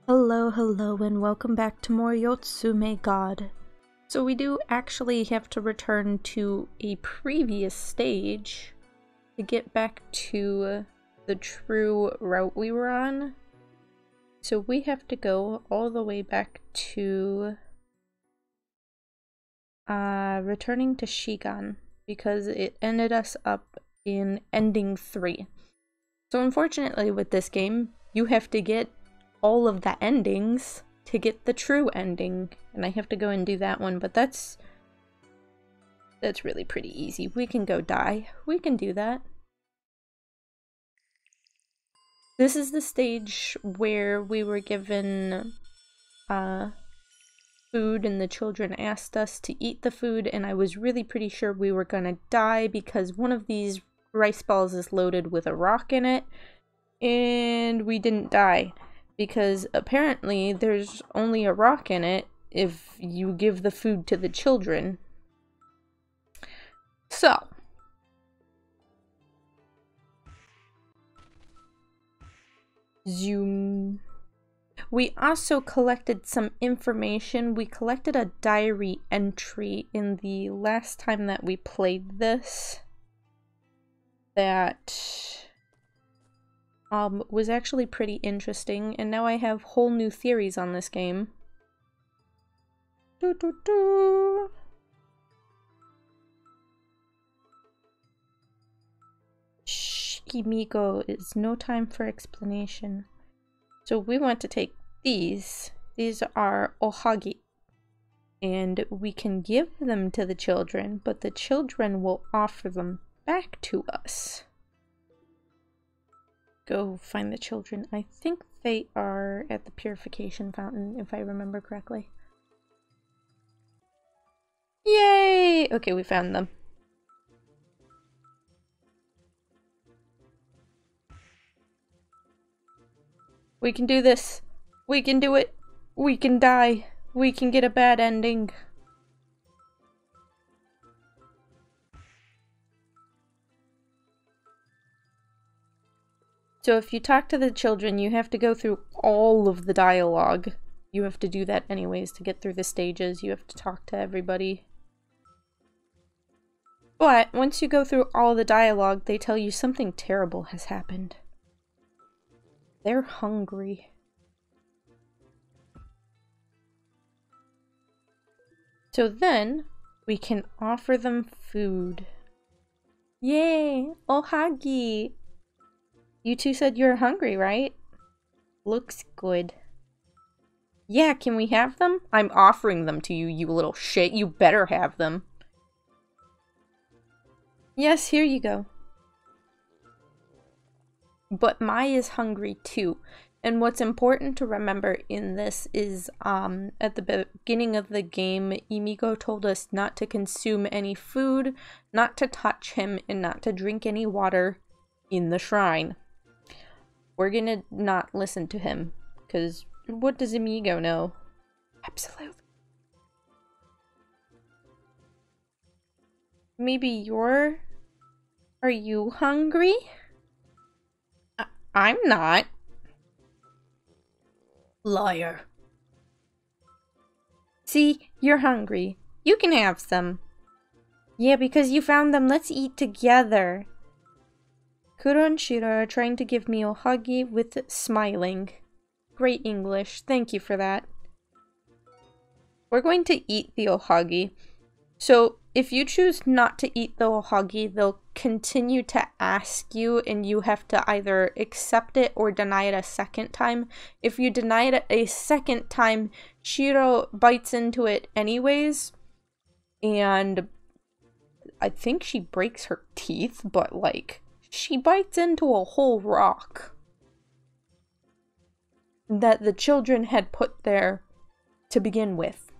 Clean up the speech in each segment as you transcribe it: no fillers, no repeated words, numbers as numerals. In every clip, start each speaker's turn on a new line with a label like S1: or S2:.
S1: Hello, hello, and welcome back to more Yotsume God. So we do actually have to return to a previous stage to get back to the true route we were on. So we have to go all the way back to returning to Shigan because it ended us up in ending 3. So unfortunately with this game, you have to get all of the endings to get the true ending, and I have to go and do that one, but that's really pretty easy. We can go die. We can do that. This is the stage where we were given food and the children asked us to eat the food, and I was really pretty sure we were gonna die because one of these rice balls is loaded with a rock in it, and we didn't die. Because apparently there's only a rock in it if you give the food to the children. So. Zoom. We also collected some information. We collected a diary entry in the last time that we played this. That was actually pretty interesting, and now I have whole new theories on this game. Shikimiko is no time for explanation. So we want to take these. These are ohagi. And we can give them to the children, but the children will offer them back to us. Go find the children. I think they are at the purification fountain, if I remember correctly. Yay! Okay, we found them. We can do this. We can do it. We can die. We can get a bad ending. So if you talk to the children, you have to go through all of the dialogue. You have to do that anyways to get through the stages. You have to talk to everybody. But once you go through all the dialogue, they tell you something terrible has happened. They're hungry. So then, we can offer them food. Yay! Ohagi! You two said you're hungry, right? Looks good. Yeah, can we have them? I'm offering them to you, you little shit. You better have them. Yes, here you go. But Mai is hungry too. And what's important to remember in this is, at the beginning of the game, Imigo told us not to consume any food, not to touch him, and not to drink any water in the shrine. We're gonna not listen to him, because what does Imigo know? Absolutely. Maybe you're... Are you hungry? I'm not. Liar. See, you're hungry. You can have some. Yeah, because you found them. Let's eat together. Kuro and Shiro are trying to give me ohagi with smiling. Great English. Thank you for that. We're going to eat the ohagi. So, if you choose not to eat the ohagi, they'll continue to ask you, and you have to either accept it or deny it a second time. If you deny it a second time, Shiro bites into it anyways, and I think she breaks her teeth, but like, she bites into a whole rock that the children had put there to begin with.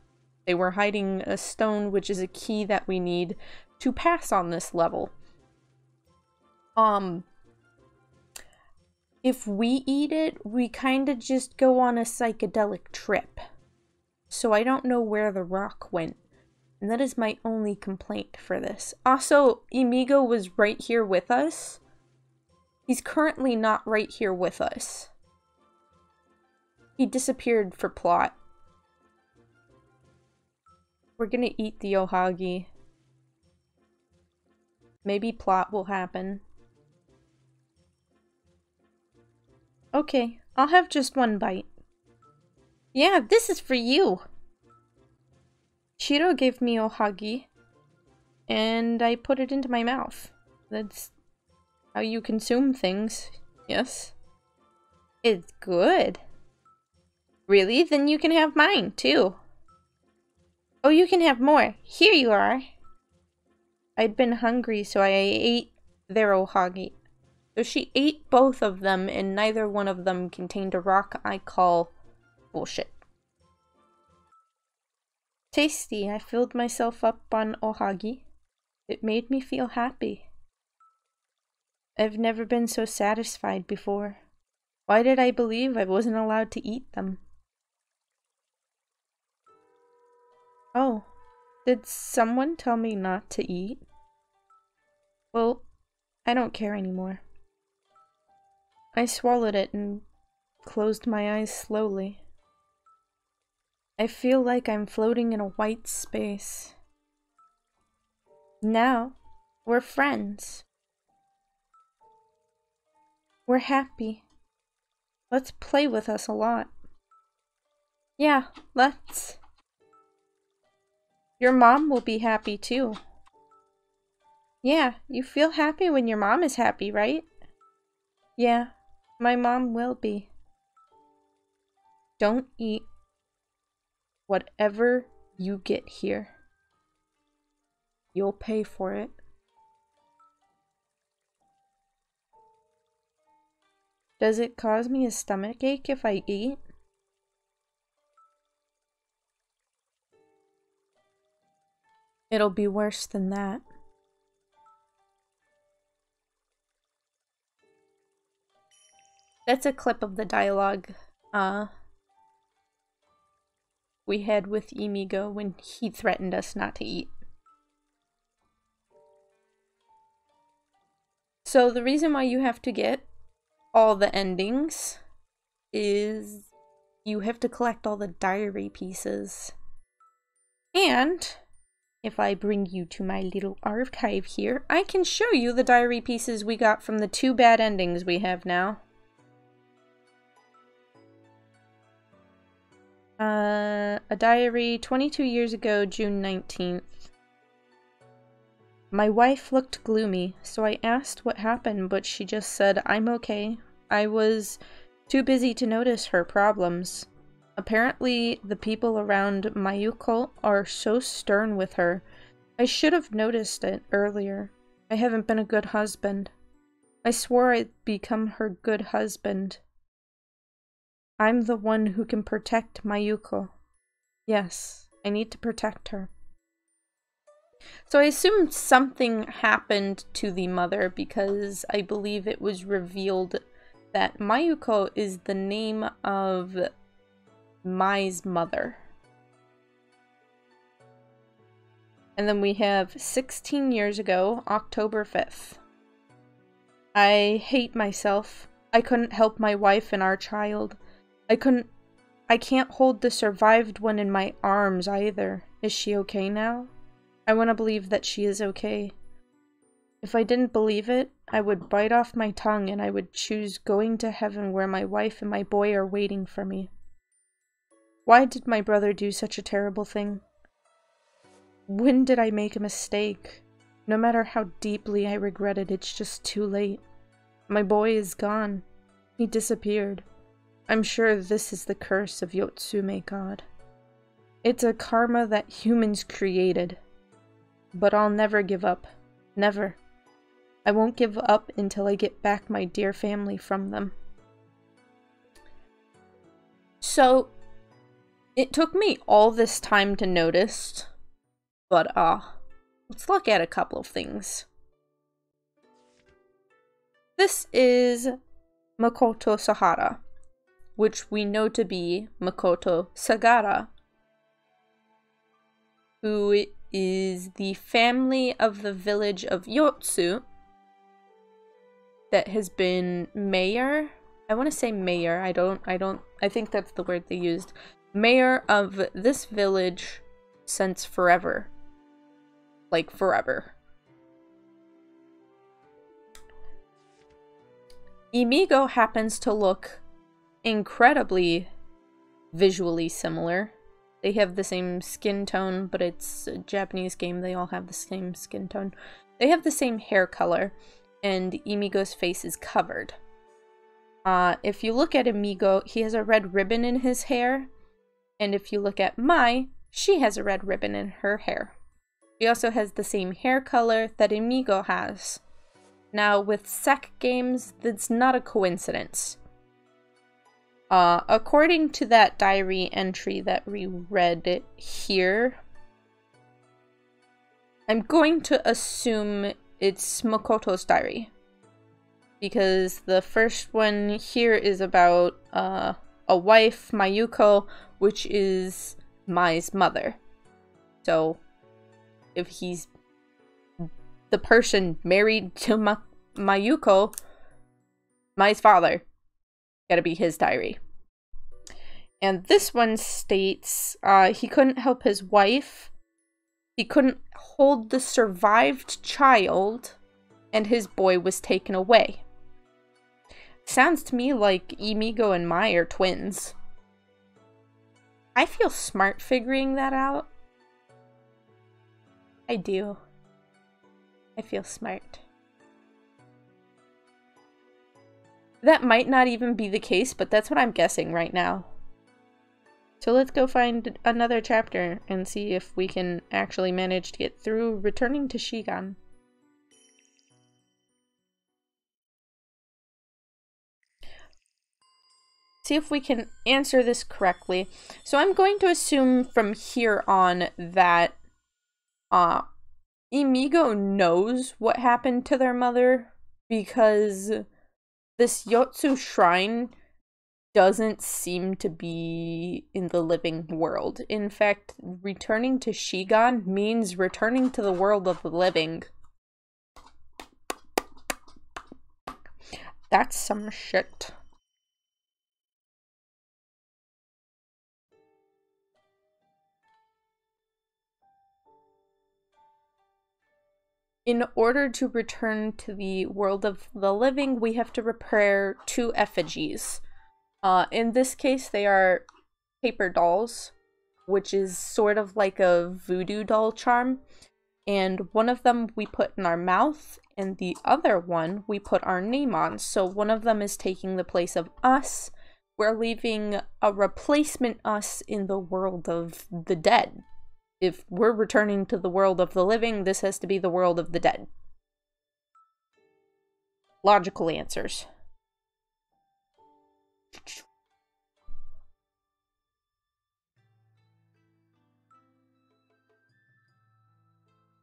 S1: They were hiding a stone, which is a key that we need to pass on this level. If we eat it, we kind of just go on a psychedelic trip. So I don't know where the rock went. And that is my only complaint for this. Also, Imigo was right here with us. He's currently not right here with us. He disappeared for plot. We're gonna eat the ohagi. Maybe plot will happen. Okay, I'll have just one bite. Yeah, this is for you! Shiro gave me ohagi, and I put it into my mouth. That's how you consume things, yes? It's good. Really? Then you can have mine, too. Oh, you can have more. Here you are. I'd been hungry, so I ate their ohagi. So she ate both of them, and neither one of them contained a rock I call bullshit. Tasty. I filled myself up on ohagi. It made me feel happy. I've never been so satisfied before. Why did I believe I wasn't allowed to eat them? Oh, did someone tell me not to eat? Well, I don't care anymore. I swallowed it and closed my eyes slowly. I feel like I'm floating in a white space. Now, we're friends. We're happy. Let's play with us a lot. Yeah, let's. Your mom will be happy too. Yeah, you feel happy when your mom is happy, right? Yeah, my mom will be. Don't eat whatever you get here. You'll pay for it. Does it cause me a stomachache if I eat? It'll be worse than that. That's a clip of the dialogue we had with Imigo when he threatened us not to eat. So the reason why you have to get all the endings is you have to collect all the diary pieces. And if I bring you to my little archive here, I can show you the diary pieces we got from the 2 bad endings we have now. A diary 22 years ago, June 19th. My wife looked gloomy, so I asked what happened, but she just said, "I'm okay. I was too busy to notice her problems. Apparently, the people around Mayuko are so stern with her. I should have noticed it earlier. I haven't been a good husband. I swore I'd become her good husband. I'm the one who can protect Mayuko. Yes, I need to protect her." So I assumed something happened to the mother because I believe it was revealed that Mayuko is the name of Mai's mother. And then we have 16 years ago, October 5th. I hate myself. I couldn't help my wife and our child. I can't hold the survived one in my arms either. Is she okay now? I want to believe that she is okay. If I didn't believe it, I would bite off my tongue and I would choose going to heaven where my wife and my boy are waiting for me. Why did my brother do such a terrible thing? When did I make a mistake? No matter how deeply I regret it, it's just too late. My boy is gone. He disappeared. I'm sure this is the curse of Yotsume God. It's a karma that humans created. But I'll never give up. Never. I won't give up until I get back my dear family from them. So, it took me all this time to notice, but let's look at a couple of things. This is Makoto Sahara, which we know to be Makoto Sagara, who is the family of the village of Yotsu that has been mayor I want to say mayor. I think that's the word they used. Mayor of this village since forever. Like forever. Imigo happens to look incredibly visually similar. They have the same skin tone, but it's a Japanese game. They all have the same skin tone. They have the same hair color, and Imigo's face is covered. If you look at Imigo, he has a red ribbon in his hair, and if you look at Mai, she has a red ribbon in her hair. She also has the same hair color that Imigo has. Now, with Sek games, that's not a coincidence. According to that diary entry that we read here, I'm going to assume it's Makoto's diary. Because the first one here is about a wife, Mayuko, which is Mai's mother. So, if he's the person married to Mayuko, Mai's father, gotta be his diary. And this one states he couldn't help his wife, he couldn't hold the survived child, and his boy was taken away. Sounds to me like Imigo and Mai are twins. I feel smart figuring that out. I do. I feel smart. That might not even be the case, but that's what I'm guessing right now. So let's go find another chapter and see if we can actually manage to get through returning to Shigan. See if we can answer this correctly. So I'm going to assume from here on that Imigo knows what happened to their mother, because this Yotsu shrine doesn't seem to be in the living world. In fact, returning to Shigan means returning to the world of the living. That's some shit. In order to return to the world of the living, we have to prepare 2 effigies. In this case, they are paper dolls, which is sort of like a voodoo doll charm. And one of them we put in our mouth, and the other one we put our name on. So one of them is taking the place of us. We're leaving a replacement us in the world of the dead. If we're returning to the world of the living, this has to be the world of the dead. Logical answers.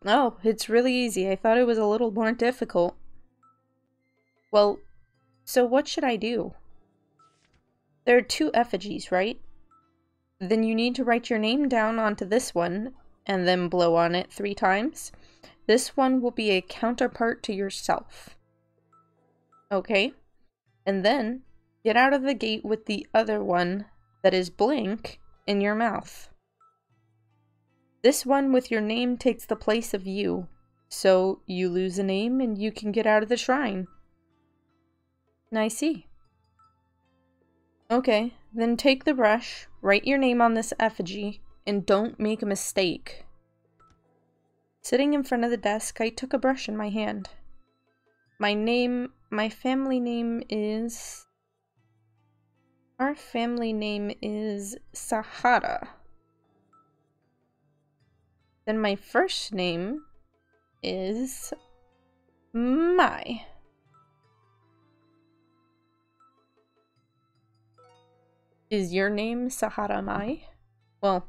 S1: Oh, it's really easy. I thought it was a little more difficult. Well, so what should I do? There are 2 effigies, right? Then you need to write your name down onto this one, and then blow on it 3 times. This one will be a counterpart to yourself. Okay? And then, get out of the gate with the other one that is blank in your mouth. This one with your name takes the place of you, so you lose a name and you can get out of the shrine. I see. Okay, then take the brush, write your name on this effigy, and don't make a mistake. Sitting in front of the desk, I took a brush in my hand. My family name is... Our family name is Sahara. Then my first name is Mai. Is your name Sahara Mai? Well,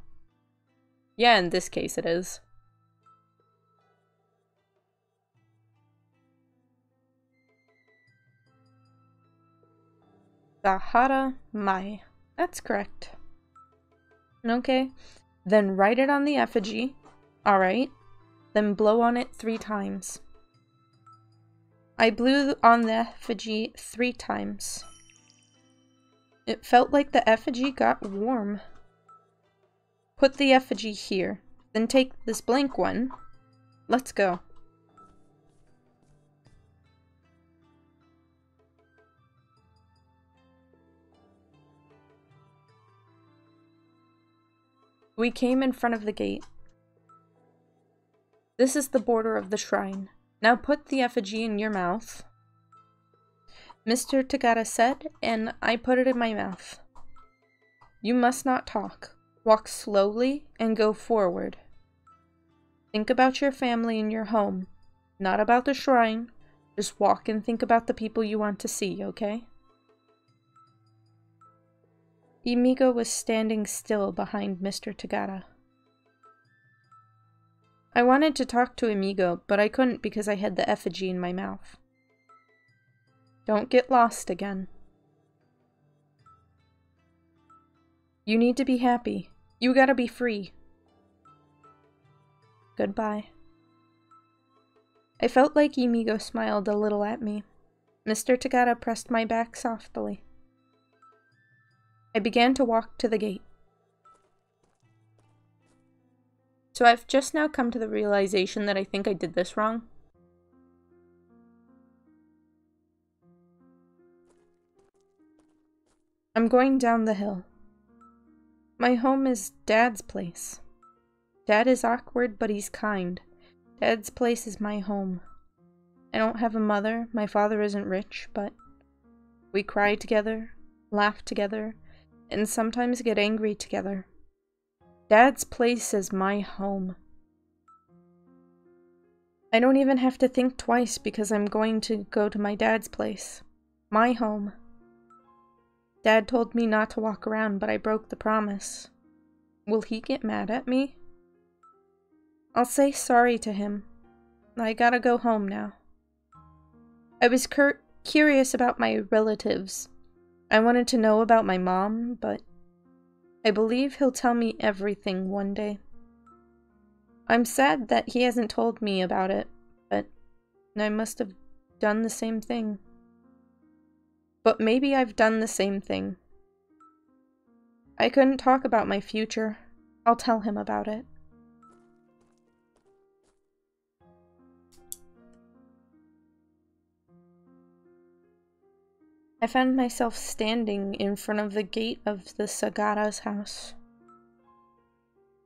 S1: yeah, in this case it is. Sahara Mai. That's correct. Okay, then write it on the effigy. Alright, then blow on it 3 times. I blew on the effigy 3 times. It felt like the effigy got warm. Put the effigy here. Then take this blank one. Let's go. We came in front of the gate. This is the border of the shrine. Now put the effigy in your mouth. Mr. Tagata said, and I put it in my mouth. You must not talk. Walk slowly and go forward. Think about your family and your home, not about the shrine. Just walk and think about the people you want to see, okay? Imigo was standing still behind Mr. Tagata. I wanted to talk to Imigo, but I couldn't because I had the effigy in my mouth. Don't get lost again. You need to be happy. You gotta be free. Goodbye. I felt like Imigo smiled a little at me. Mr. Tagata pressed my back softly. I began to walk to the gate. So I've just now come to the realization that I think I did this wrong. I'm going down the hill. My home is Dad's place. Dad is awkward, but he's kind. Dad's place is my home. I don't have a mother. My father isn't rich, but we cry together, laugh together, and sometimes get angry together. Dad's place is my home. I don't even have to think twice because I'm going to go to my dad's place. My home. Dad told me not to walk around, but I broke the promise. Will he get mad at me? I'll say sorry to him. I gotta go home now. I was curious about my relatives. I wanted to know about my mom, but I believe he'll tell me everything one day. I'm sad that he hasn't told me about it, but I must have done the same thing. But maybe I've done the same thing. I couldn't talk about my future. I'll tell him about it. I found myself standing in front of the gate of the Sagata's house.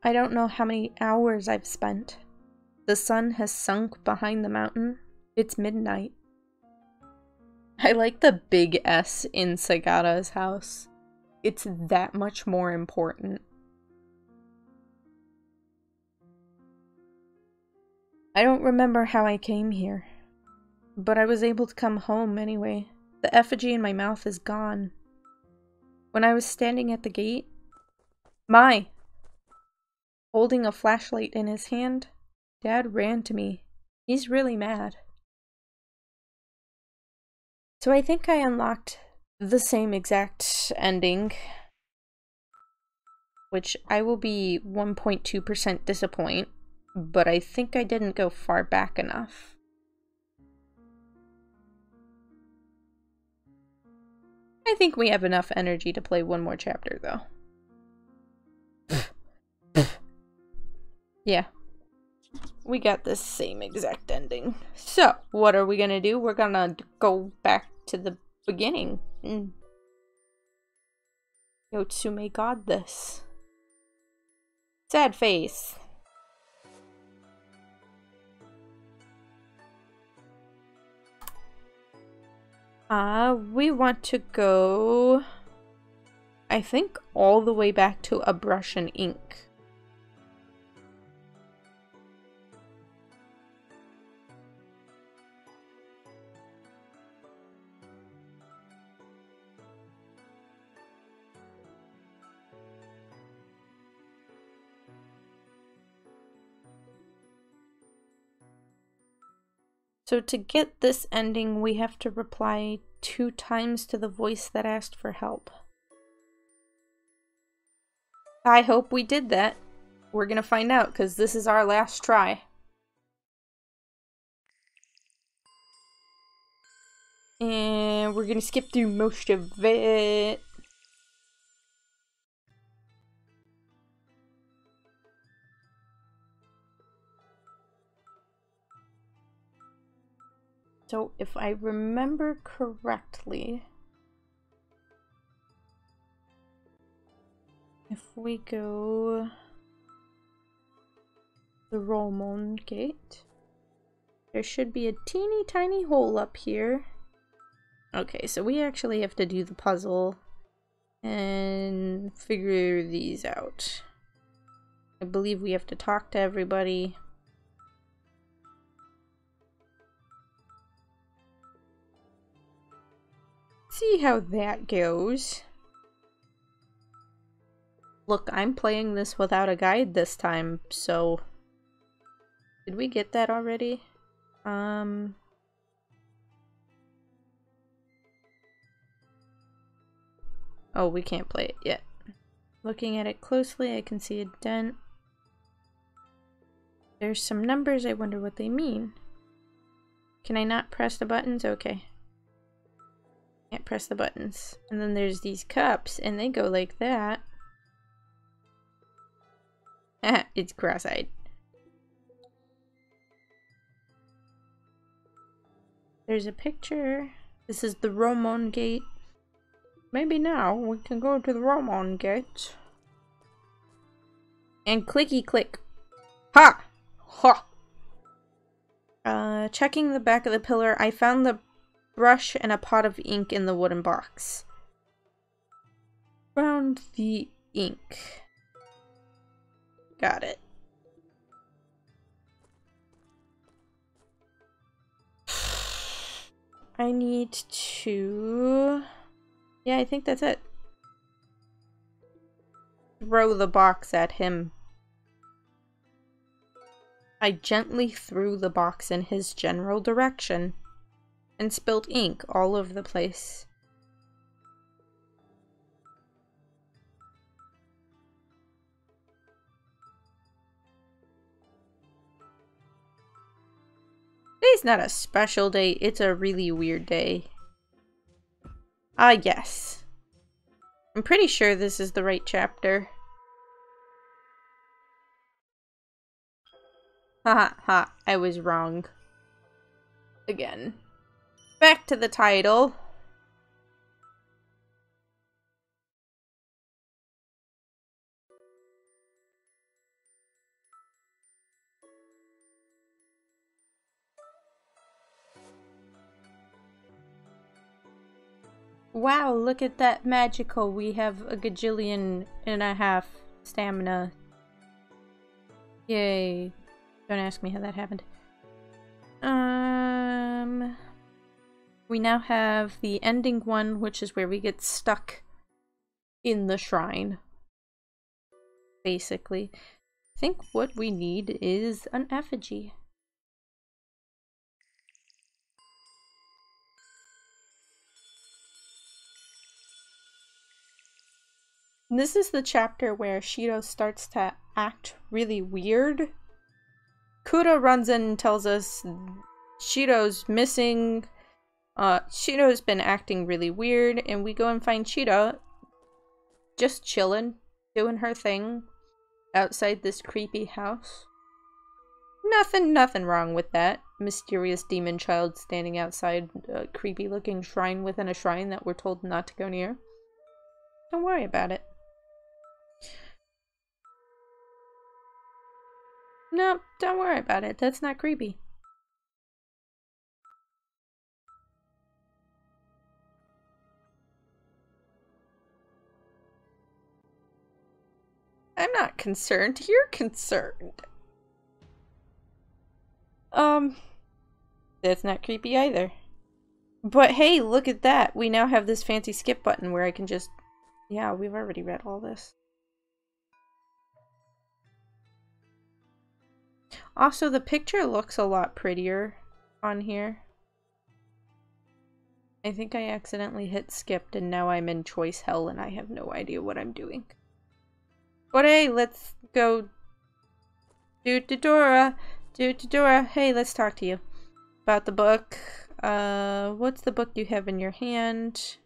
S1: I don't know how many hours I've spent. The sun has sunk behind the mountain. It's midnight. I like the big S in Sagata's house. It's that much more important. I don't remember how I came here, but I was able to come home anyway. The effigy in my mouth is gone. When I was standing at the gate, holding a flashlight in his hand, Dad ran to me. He's really mad. So I think I unlocked the same exact ending, which I will be 1.2% disappointed, but I think I didn't go far back enough. I think we have enough energy to play one more chapter, though. Yeah. We got the same exact ending. So, what are we gonna do? We're gonna go back to the beginning. Yotsume God this. Sad face. We want to go, I think, all the way back to a brush and ink. So to get this ending, we have to reply 2 times to the voice that asked for help. I hope we did that. We're gonna find out, because this is our last try. And we're gonna skip through most of it. So if I remember correctly, if we go the Romon gate, there should be a teeny tiny hole up here. Okay, so we actually have to do the puzzle and figure these out. I believe we have to talk to everybody. See how that goes. Look, I'm playing this without a guide this time, so... Did we get that already? Oh, we can't play it yet. Looking at it closely, I can see a dent. There's some numbers, I wonder what they mean. Can I not press the buttons? Okay. Can't press the buttons. And then there's these cups, and they go like that. It's cross-eyed. There's a picture. This is the Romon gate. Maybe now we can go to the Romon gate. And clicky click. Ha! Ha! Checking the back of the pillar, I found the brush and a pot of ink in the wooden box. Found the ink. Got it. I need to... Yeah, I think that's it. Throw the box at him. I gently threw the box in his general direction and spilled ink all over the place. Today's not a special day, it's a really weird day. Ah, yes. I'm pretty sure this is the right chapter. Haha, ha, I was wrong. Again. Back to the title. Wow, look at that magical. We have a gajillion and a half stamina. Yay. Don't ask me how that happened. We now have the ending one, which is where we get stuck in the shrine. Basically. I think what we need is an effigy. This is the chapter where Shiro starts to act really weird. Kura runs in and tells us Shiro's missing. Shiro's been acting really weird, and we go and find Shiro just chilling, doing her thing outside this creepy house. Nothing wrong with that. Mysterious demon child standing outside a creepy looking shrine within a shrine that we're told not to go near. Don't worry about it. No, don't worry about it. That's not creepy. I'm not concerned. You're concerned. That's not creepy either. But hey, look at that. We now have this fancy skip button where I can just... Yeah, we've already read all this. Also, the picture looks a lot prettier on here. I think I accidentally hit skipped and now I'm in choice hell and I have no idea what I'm doing. But hey, let's go do Dora. Hey, let's talk to you about the book. What's the book you have in your hand?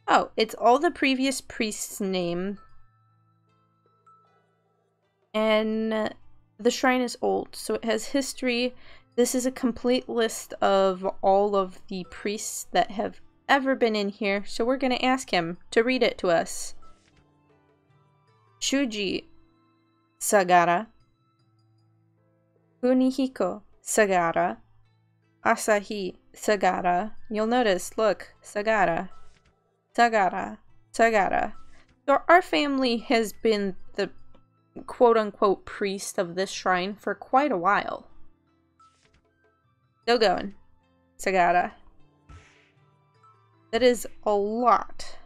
S1: Oh, it's all the previous priests' name. And the shrine is old, so it has history This is a complete list of all of the priests that have ever been in here, so we're gonna ask him to read it to us. Shuji Sagara, Kunihiko Sagara, Asahi Sagara. You'll notice, look, Sagara, Sagara, Sagara. So our family has been the quote-unquote priest of this shrine for quite a while. Still going. Sagara. That is a lot.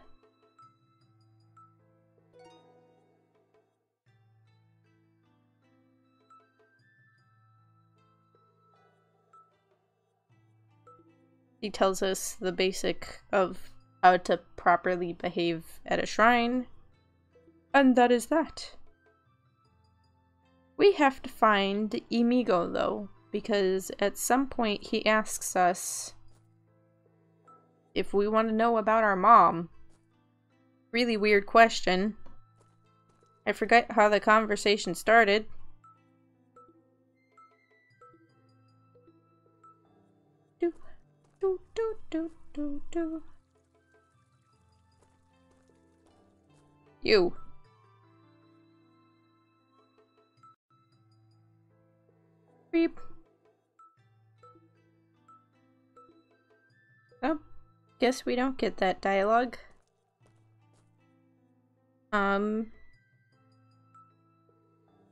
S1: He tells us the basic of how to properly behave at a shrine. And that is that. We have to find Imigo, though, because at some point he asks us if we want to know about our mom. Really weird question. I forget how the conversation started. Do, do, do, do, do, do. You. Beep. Oh, guess we don't get that dialogue. Yeah,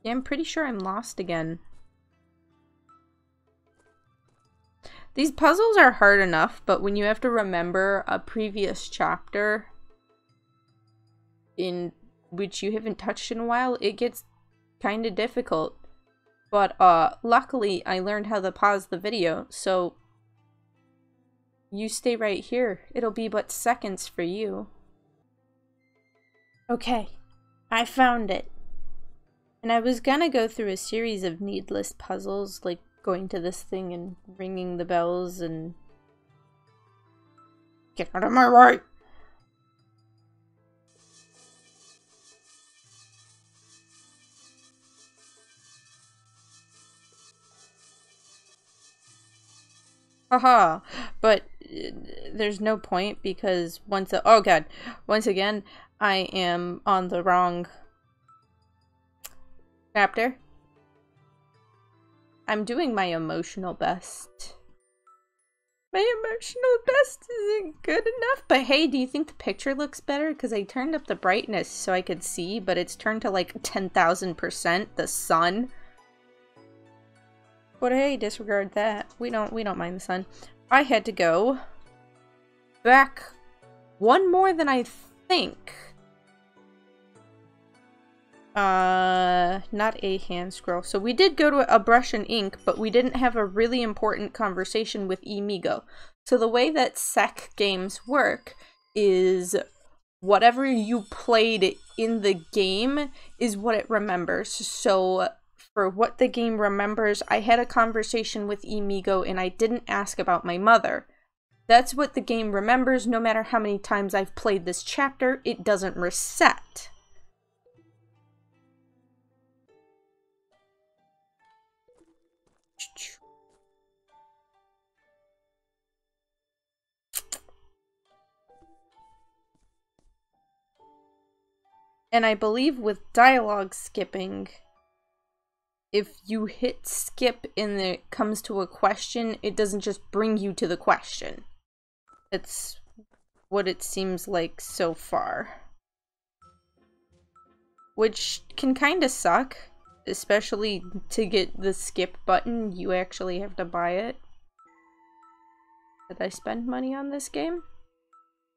S1: I'm pretty sure I'm lost again. These puzzles are hard enough, but when you have to remember a previous chapter in which you haven't touched in a while, it gets kind of difficult. But luckily I learned how to pause the video, so you stay right here. It'll be but seconds for you. Okay, I found it. And I was gonna go through a series of needless puzzles, like going to this thing and ringing the bells and... Get out of my way! Haha, but there's no point because oh god, once again, I am on the wrong chapter. I'm doing my emotional best. My emotional best isn't good enough, but hey, do you think the picture looks better? Because I turned up the brightness so I could see, but it's turned to like 10,000%, the sun. But hey, disregard that. We don't mind the sun. I had to go back one more than I think. Not a hand scroll. So we did go to a brush and ink, but we didn't have a really important conversation with Imigo. So the way that SEC games work is whatever you played in the game is what it remembers. So for what the game remembers, I had a conversation with Imigo and I didn't ask about my mother. That's what the game remembers. No matter how many times I've played this chapter, it doesn't reset. And I believe with dialogue skipping, if you hit skip and it comes to a question, it doesn't just bring you to the question. It's what it seems like so far. Which can kind of suck, especially to get the skip button, you actually have to buy it. Did I spend money on this game?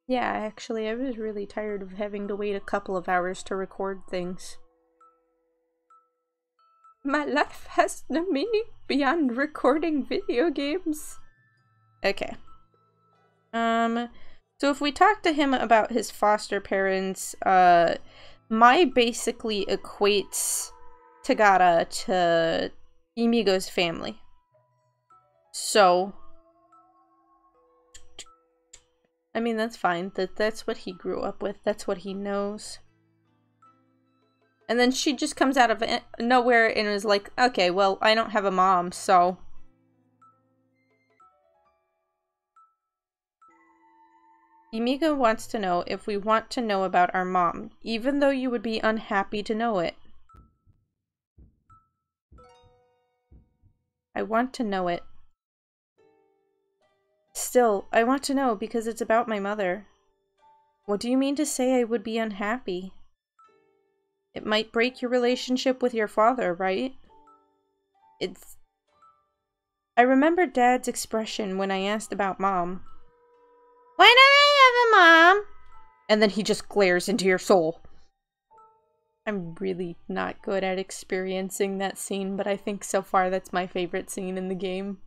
S1: Yeah, actually, I was really tired of having to wait a couple of hours to record things. My life has no meaning beyond recording video games. Okay. So if we talk to him about his foster parents, Mai basically equates Tagara to Imigo's family. So, I mean, that's fine. That's what he grew up with. That's what he knows. And then she just comes out of nowhere and is like, okay, well, I don't have a mom, so Emika wants to know if we want to know about our mom, even though you would be unhappy to know it. I want to know it. Still, I want to know because it's about my mother. What do you mean to say I would be unhappy? It might break your relationship with your father, right? I remember Dad's expression when I asked about Mom. Why don't I have a mom? And then he just glares into your soul. I'm really not good at experiencing that scene, but I think so far that's my favorite scene in the game.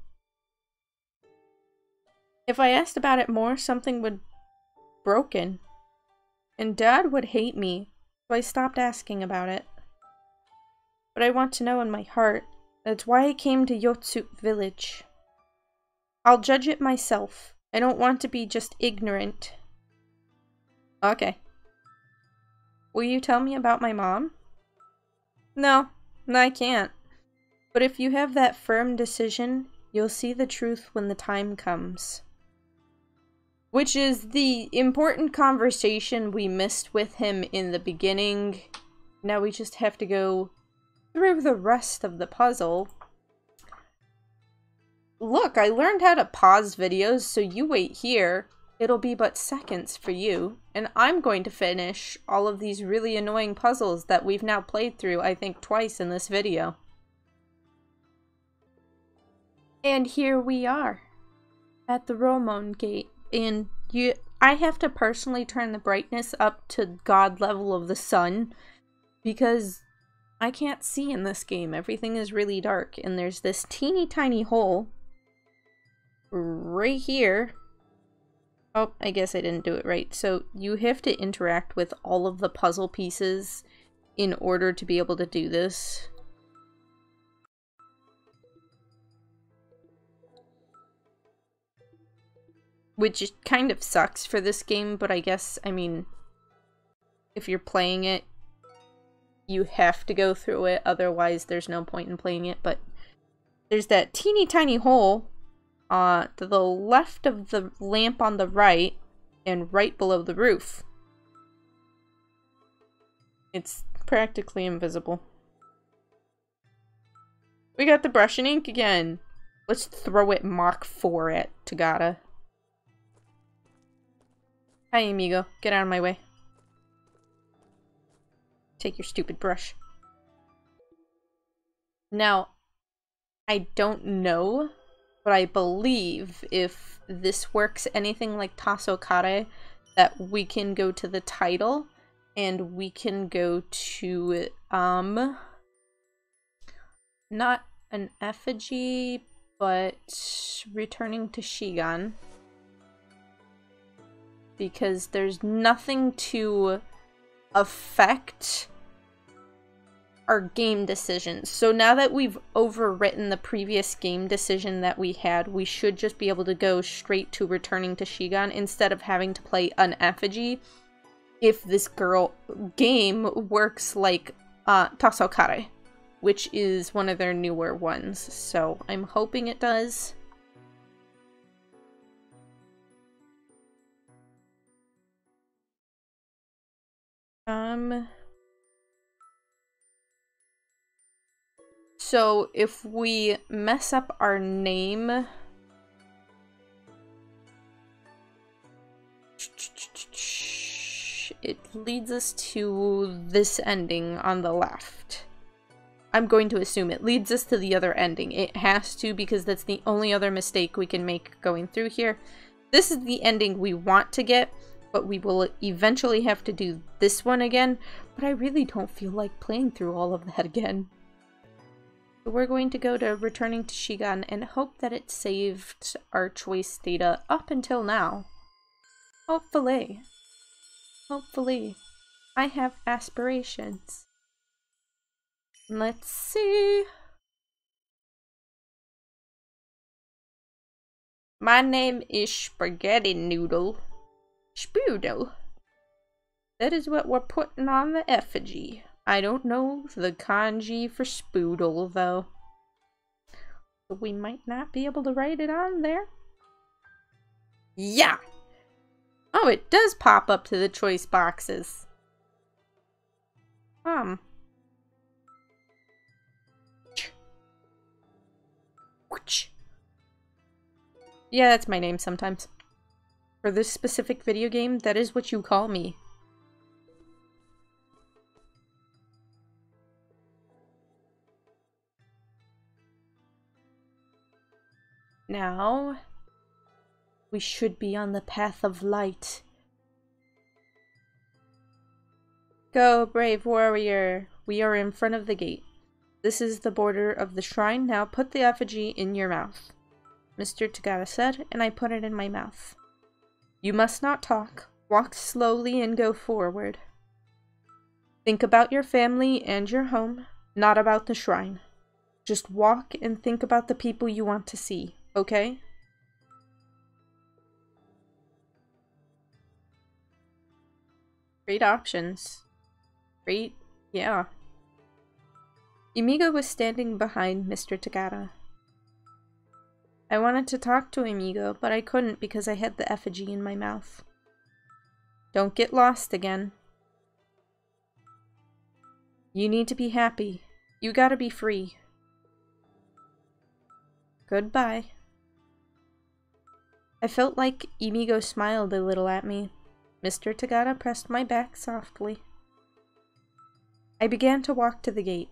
S1: If I asked about it more, something would broken. And Dad would hate me, so I stopped asking about it. But I want to know in my heart. That's why I came to Yotsume Village. I'll judge it myself. I don't want to be just ignorant. Okay. Will you tell me about my mom? No, I can't. But if you have that firm decision, you'll see the truth when the time comes. Which is the important conversation we missed with him in the beginning. Now we just have to go through the rest of the puzzle. Look, I learned how to pause videos, so you wait here. It'll be but seconds for you, and I'm going to finish all of these really annoying puzzles that we've now played through, I think, twice in this video. And here we are, at the Romon Gate, and I have to personally turn the brightness up to God level of the sun, because I can't see in this game. Everything is really dark, and there's this teeny tiny hole right here. Oh, I guess I didn't do it right. So you have to interact with all of the puzzle pieces in order to be able to do this. Which kind of sucks for this game, but I guess, I mean, if you're playing it, you have to go through it, otherwise there's no point in playing it. But there's that teeny tiny hole to the left of the lamp on the right, and right below the roof. It's practically invisible. We got the brush and ink again! Let's throw it Mach 4 at Tagata. Hi, amigo. Get out of my way. Take your stupid brush. Now, I don't know, but I believe if this works anything like Tasso Kare, that we can go to the title, and we can go to, not an effigy, but returning to Shigan. Because there's nothing to affect our game decisions. So now that we've overwritten the previous game decision that we had, we should just be able to go straight to returning to Shigan instead of having to play an effigy if this game works like Tasso Kare, which is one of their newer ones. So I'm hoping it does. So if we mess up our name, it leads us to this ending on the left. I'm going to assume it leads us to the other ending. It has to, because that's the only other mistake we can make going through here. This is the ending we want to get, but we will eventually have to do this one again, but I really don't feel like playing through all of that again. So we're going to go to returning to Shigan and hope that it saved our choice data up until now. Hopefully. Hopefully. I have aspirations. Let's see. My name is Spaghetti Noodle. Spoodle. That is what we're putting on the effigy. I don't know the kanji for spoodle, though. But we might not be able to write it on there. Yeah! Oh, it does pop up to the choice boxes. Yeah, that's my name sometimes. For this specific video game, that is what you call me. Now, we should be on the path of light. Go, brave warrior. We are in front of the gate. This is the border of the shrine. Now put the effigy in your mouth. Mr. Tagata said, and I put it in my mouth. You must not talk. Walk slowly and go forward. Think about your family and your home, not about the shrine. Just walk and think about the people you want to see, okay? Great options. Great, yeah. Amigo was standing behind Mr. Tagata. I wanted to talk to Amigo, but I couldn't because I had the effigy in my mouth. Don't get lost again. You need to be happy. You gotta be free. Goodbye. I felt like Amigo smiled a little at me. Mr. Tagata pressed my back softly. I began to walk to the gate.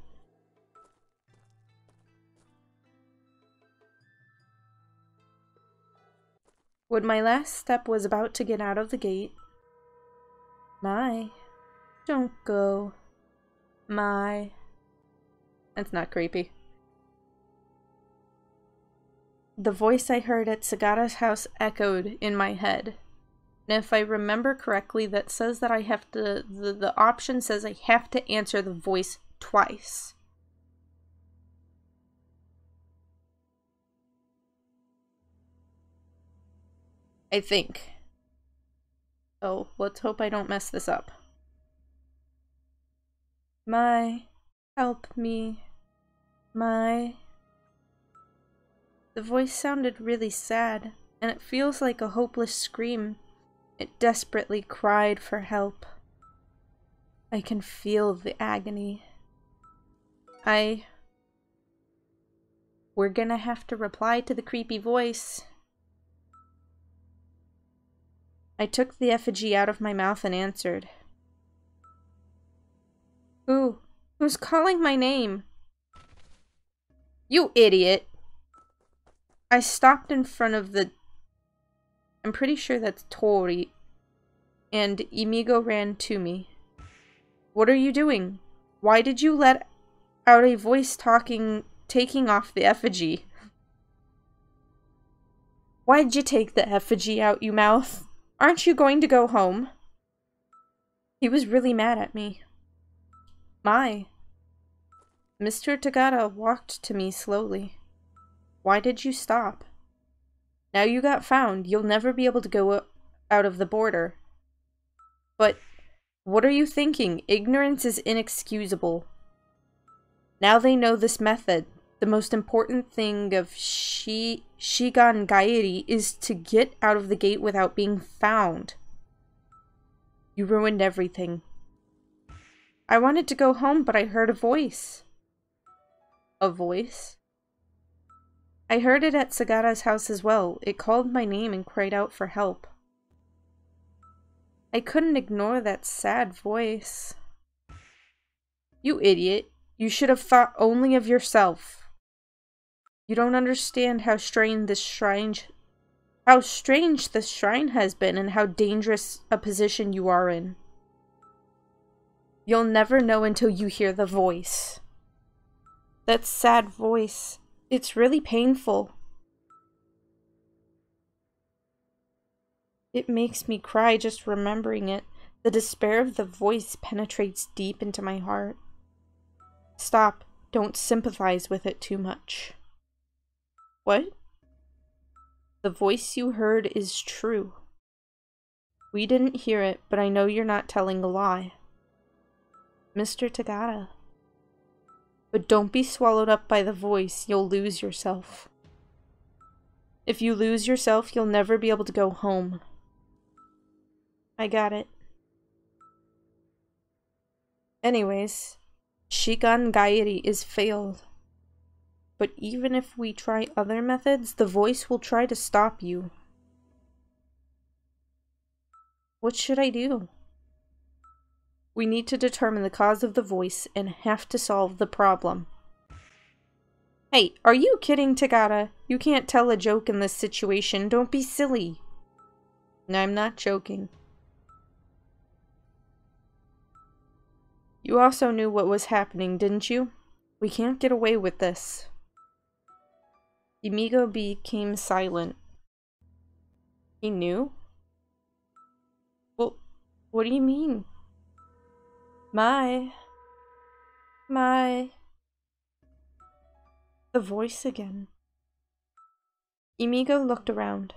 S1: When my last step was about to get out of the gate, don't go. That's not creepy. The voice I heard at Sagata's house echoed in my head. And if I remember correctly, that says that I have to, the option says I have to answer the voice twice. I think. Oh, let's hope I don't mess this up. Help me. The voice sounded really sad, and it feels like a hopeless scream. It desperately cried for help. I can feel the agony. We're gonna have to reply to the creepy voice. I took the effigy out of my mouth and answered. Who's calling my name? You idiot! I stopped in front of the... I'm pretty sure that's Tori. And Amigo ran to me. What are you doing? Why did you let out a voice taking off the effigy? Why'd you take the effigy out, you mouth? Aren't you going to go home? He was really mad at me. Mr. Tagata walked to me slowly. Why did you stop? Now you got found, you'll never be able to go out of the border. But what are you thinking? Ignorance is inexcusable. Now they know this method. The most important thing of Shigan Gairi is to get out of the gate without being found. You ruined everything. I wanted to go home, but I heard a voice. A voice? I heard it at Sagata's house as well. It called my name and cried out for help. I couldn't ignore that sad voice. You idiot. You should have thought only of yourself. You don't understand how strange this shrine has been and how dangerous a position you are in. You'll never know until you hear the voice. That sad voice. It's really painful. It makes me cry just remembering it. The despair of the voice penetrates deep into my heart. Stop. Don't sympathize with it too much. What? The voice you heard is true. We didn't hear it, but I know you're not telling a lie. Mr. Tagata. But don't be swallowed up by the voice, you'll lose yourself. If you lose yourself, you'll never be able to go home. I got it. Anyways, Shikan Gairi is failed. But even if we try other methods, the voice will try to stop you. What should I do? We need to determine the cause of the voice and have to solve the problem. Hey, are you kidding, Tagata? You can't tell a joke in this situation. Don't be silly. I'm not joking. You also knew what was happening, didn't you? We can't get away with this. Ichigo became silent. He knew? Well, what do you mean? My... The voice again. Ichigo looked around.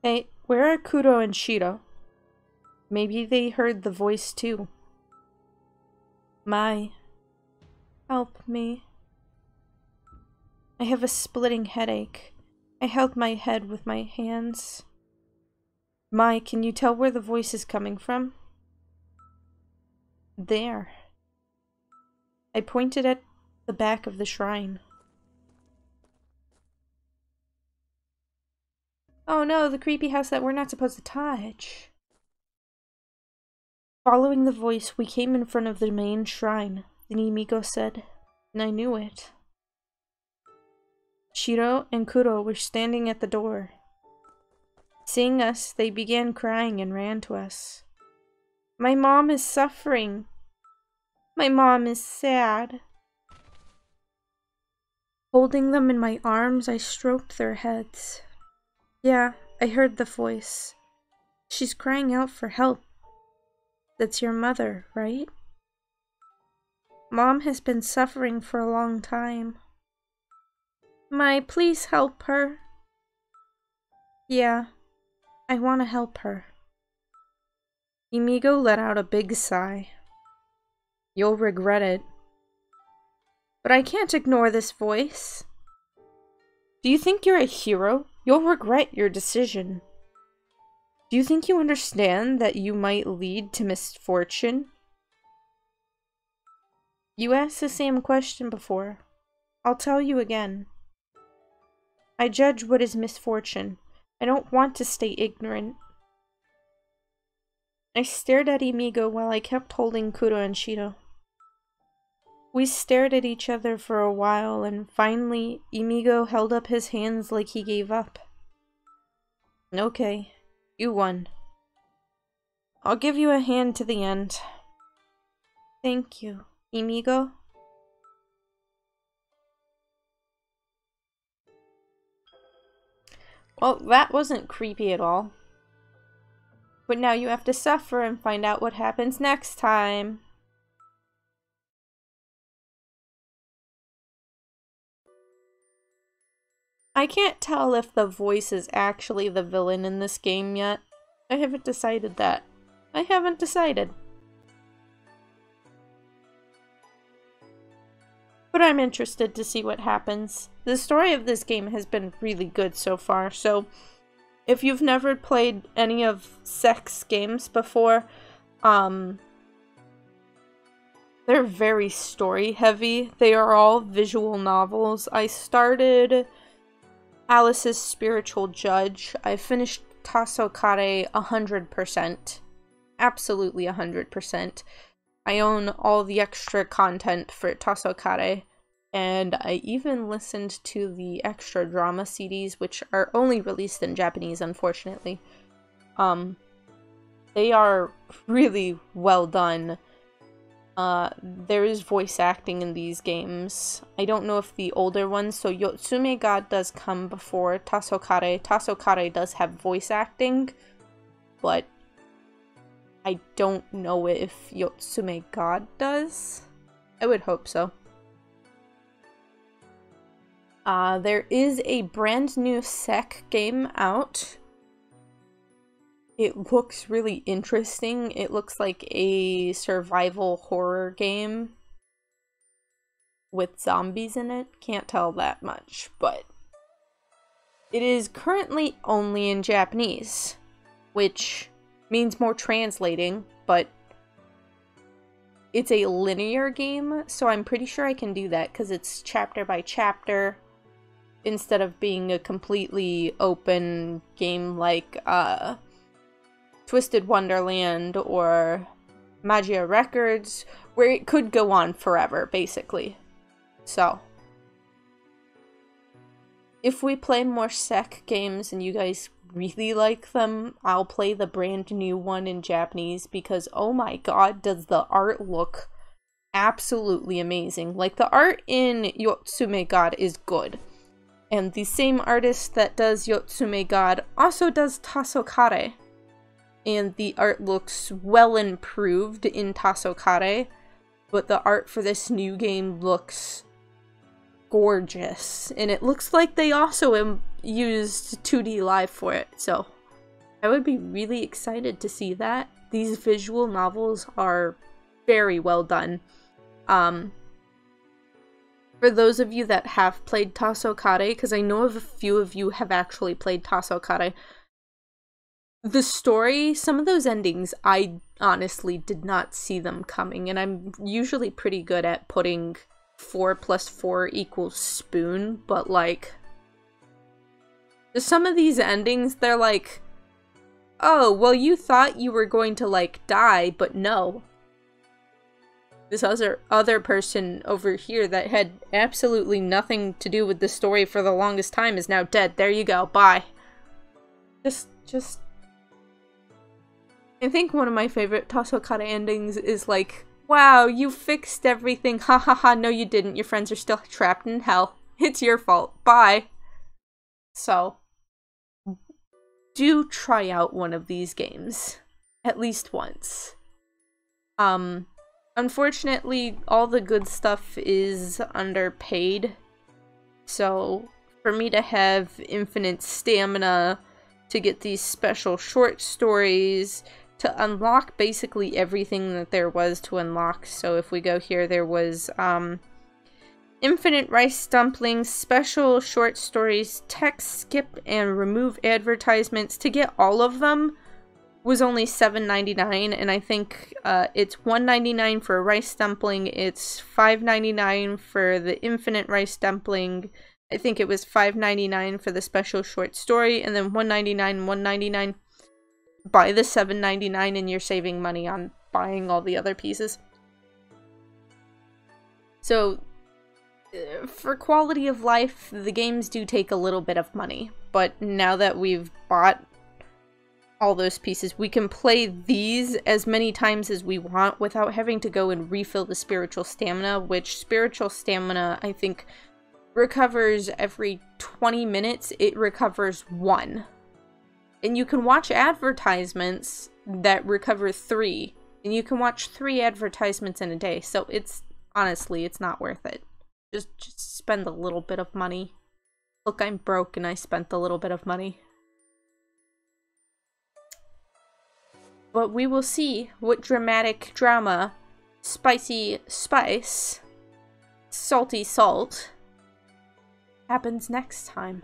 S1: Hey, where are Kuro and Shiro? Maybe they heard the voice too. Help me. I have a splitting headache. I held my head with my hands. Can you tell where the voice is coming from? There. I pointed at the back of the shrine. Oh no, the creepy house that we're not supposed to touch. Following the voice, we came in front of the main shrine, the Ichigo said, and I knew it. Shiro and Kuro were standing at the door. Seeing us, they began crying and ran to us. My mom is suffering. My mom is sad. Holding them in my arms, I stroked their heads. Yeah, I heard the voice. She's crying out for help. That's your mother, right? Mom has been suffering for a long time. Please help her. Yeah, I want to help her. Ichigo let out a big sigh. You'll regret it. But I can't ignore this voice. Do you think you're a hero? You'll regret your decision. Do you think you understand that you might lead to misfortune? You asked the same question before. I'll tell you again. I judge what is misfortune. I don't want to stay ignorant. I stared at Ichigo while I kept holding Kuro and Shiro. We stared at each other for a while, and finally, Ichigo held up his hands like he gave up. Okay, you won. I'll give you a hand to the end. Thank you, Ichigo. Well, that wasn't creepy at all. But now you have to suffer and find out what happens next time. I can't tell if the voice is actually the villain in this game yet. I haven't decided that. I haven't decided. But I'm interested to see what happens. The story of this game has been really good so far, so if you've never played any of Sex games before, they're very story heavy. They are all visual novels. I started Alice's Spiritual Judge. I finished Tasokare 100%. Absolutely 100%. I own all the extra content for Tasokare, and I even listened to the extra drama CDs, which are only released in Japanese, unfortunately. They are really well done. There is voice acting in these games. I don't know if the older ones, so Yotsume God does come before Tasokare. Tasokare does have voice acting, but I don't know if Yotsume God does. I would hope so. There is a brand new Sek game out. It looks really interesting. It looks like a survival horror game with zombies in it. Can't tell that much, but it is currently only in Japanese, which means more translating, but it's a linear game, so I'm pretty sure I can do that because it's chapter by chapter instead of being a completely open game like Twisted Wonderland or Magia Records, where it could go on forever, basically. So, if we play more SEC games and you guys really like them, I'll play the brand new one in Japanese because, oh my god, does the art look absolutely amazing. Like, the art in Yotsume God is good. And the same artist that does Yotsume God also does Tasokare. And the art looks well improved in Tasokare, but the art for this new game looks gorgeous. And it looks like they also used 2D Live for it, so I would be really excited to see that. These visual novels are very well done. For those of you that have played Tasokare, because I know of a few of you have actually played Tasokare, the story, some of those endings, I honestly did not see them coming, and I'm usually pretty good at putting 4 + 4 = spoon, but like, some of these endings, they're like, oh, well, you thought you were going to, like, die, but no. This other person over here that had absolutely nothing to do with the story for the longest time is now dead. There you go. Bye. Just... I think one of my favorite Tasokare endings is like, wow, you fixed everything. Ha ha ha, no you didn't. Your friends are still trapped in hell. It's your fault. Bye. So, do try out one of these games. At least once. Unfortunately, all the good stuff is underpaid. So, for me to have infinite stamina, to get these special short stories, to unlock basically everything that there was to unlock. So if we go here, there was infinite rice dumplings, special short stories, text skip and remove advertisements. To get all of them was only $7.99, and I think it's $1.99 for a rice dumpling, it's $5.99 for the infinite rice dumpling, I think it was $5.99 for the special short story, and then $1.99, $1.99. Buy the $7.99 and you're saving money on buying all the other pieces. So, for quality of life, the games do take a little bit of money, but now that we've bought all those pieces, we can play these as many times as we want without having to go and refill the spiritual stamina, which spiritual stamina, I think, recovers every 20 minutes. It recovers 1. And you can watch advertisements that recover 3. And you can watch 3 advertisements in a day. So it's, honestly, it's not worth it. Just spend a little bit of money. Look, I'm broke and I spent a little bit of money. But we will see what dramatic drama, spicy spice, salty salt happens next time.